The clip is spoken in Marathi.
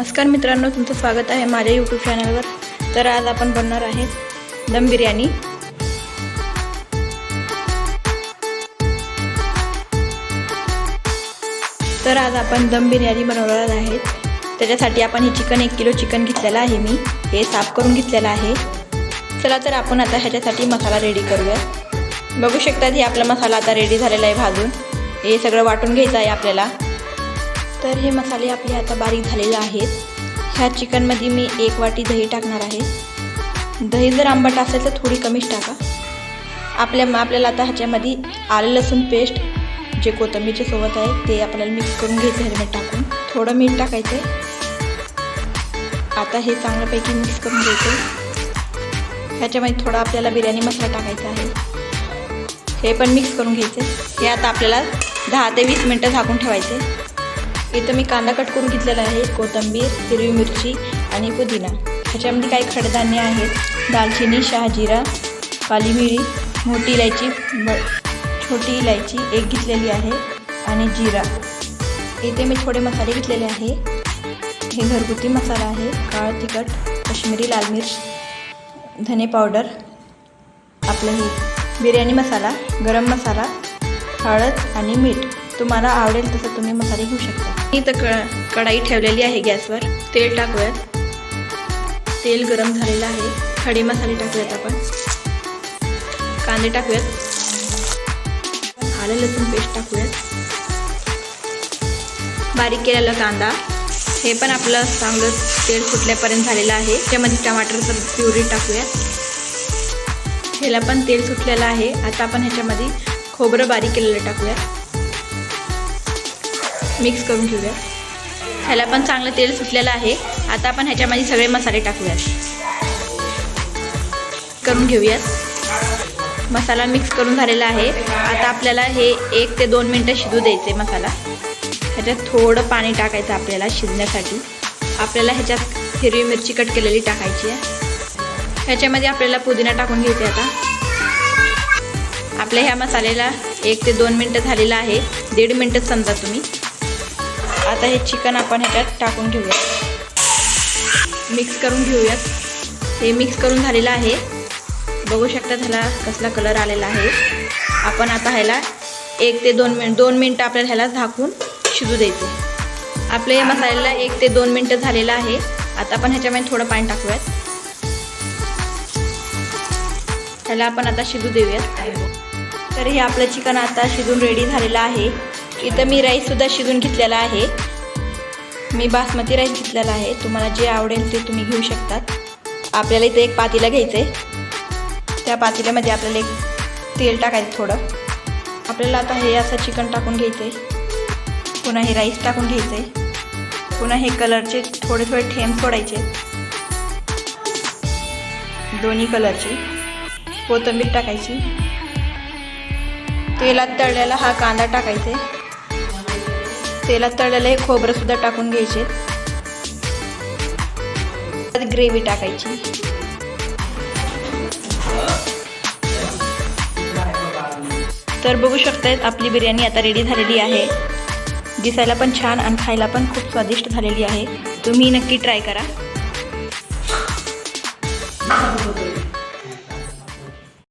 नमस्कार मित्रांनो, तुमचं स्वागत आहे माझ्या यूट्यूब चॅनलवर। तर आज आपण बनवणार आहे दम बिर्याणी। तर आज आपण दम बिर्याणी बनवणार आहे। त्याच्यासाठी आपण हे चिकन 1 किलो चिकन घेतलेलं आहे। मी हे साफ करून घेतलेलं आहे। चला तर आपण आता ह्याच्यासाठी मसाला रेडी करूया। बघू शकता हे आपला मसाला आता रेडी झालेला आहे भाजून। हे सगळं वाटून घ्यायचं आहे आपल्याला। तर हे मसाले आपले आता बारीक झालेले आहेत। ह्या चिकन मध्ये मी 1 वाटी दही टाकणार आहे। दही जर आंबट असेल तर थोडी कमीच टाका। आपल्याला आता ह्याच्यामध्ये आलं लसूण पेस्ट जे कोथिंबीरच्या सोबत आहे ते आपल्याला मिक्स करून घ्यायचं आहे। मीठ टाकून थोडं मीठ टाकायचं आहे। आता हे चांगल्यापैकी मिक्स करून घ्यायचं। ह्याच्यामध्ये थोडा आपल्याला बिर्याणी मसाला टाकायचा आहे। हे पण मिक्स करून घ्यायचं। हे आता आपल्याला 10 ते 20 मिनिटं झाकून ठेवायचे। इथं मी कांदा कट करून घेतलेला आहे, कोथिंबीर, हिरवी मिरची आणि पुदिना। ह्याच्यामध्ये काही कडधान्य आहेत, दालचिनी, शहाजिरा, काली मिरी, मोठी इलायची, छोटी इलायची 1 घेतलेली आहे आणि जिरा। इथे मी थोडे मसाले घेतलेले आहे। हे घरगुती मसाला आहे, काळं तिखट, काश्मीरी लाल मिर्च, धने पावडर, आपलं हे बिर्याणी मसाला, गरम मसाला, हळद आणि मीठ। तुम्हाला आवडेल तसं तुम्ही मसाले घेऊ शकता। इथं कढाई ठेवलेली आहे गॅसवर। तेल टाकूयात। तेल गरम झालेलं आहे। खडे मसाले टाकूयात आपण। कांदे टाकूयात। आलं लसूण पेस्ट टाकूयात। बारीक केलेला कांदा। हे पण आपलं चांगलं तेल सुटल्यापर्यंत झालेलं आहे। त्यामध्ये टमाटरचं प्युरी टाकूयात। ह्याला पण तेल सुटलेलं आहे। आता आपण ह्याच्यामध्ये खोबरं बारीक केलेलं टाकूयात। मिक्स करून घेऊया। ह्याला पण चांगलं तेल सुटलेलं आहे। आता आपण ह्याच्यामध्ये सगळे मसाले टाकूयात, करून घेऊयात। मसाला मिक्स करून झालेला आहे। आता आपल्याला हे 1 ते 2 मिनिटं शिजू द्यायचे मसाला। ह्याच्यात थोडं पाणी टाकायचं आपल्याला शिजण्यासाठी। आपल्याला ह्याच्यात हिरवी मिरची कट केलेली टाकायची आहे। ह्याच्यामध्ये आपल्याला पुदिना टाकून घ्यायचे। आता आपल्या ह्या मसाल्याला 1 ते 2 मिनिटं झालेलं आहे, 1.5 मिनिटं समजा तुम्ही। आता हे चिकन आपण ह्याच्यात टाकून घेऊया, मिक्स करून घेऊयात। हे मिक्स करून झालेलं आहे। बघू शकता ह्याला कसला कलर आलेला आहे। आपण आता ह्याला 1 ते 2 मिनिटं आपल्याला ह्याला झाकून शिजू द्यायचं। आपल्या या मसाल्याला 1 ते 2 मिनिटं झालेलं आहे। आता आपण ह्याच्यामध्ये थोडं पाणी टाकूयात। ह्याला आपण आता शिजू देऊयात। तर हे आपलं चिकन आता शिजून रेडी झालेलं आहे। इथं मी राईससुद्धा शिजून घेतलेला आहे। मी बासमती राईस घेतलेला आहे। तुम्हाला जे आवडेल ते तुम्ही घेऊ शकतात। आपल्याला इथं एक पातेलं घ्यायचं आहे। त्या पातेल्यामध्ये आपल्याला एक तेल टाकायचं थोडं। आपल्याला आता हे असं चिकन टाकून घ्यायचं आहे। पुन्हा हे राईस टाकून घ्यायचं आहे। पुन्हा हे कलरचे थोडे थोडे थेंब सोडायचे, दोन्ही कलरची। कोथिंबीर टाकायची। तेलात तळलेला हा कांदा टाकायचे। तेलात तळलेलं हे खोबरं सुद्धा टाकून घ्यायचे। ग्रेव्ही टाकायची। तर बघू शकताय आपली बिर्याणी आता रेडी झालेली आहे। दिसायला पण छान आणि खायला पण खूप स्वादिष्ट झालेली आहे। तुम्ही नक्की ट्राय करा।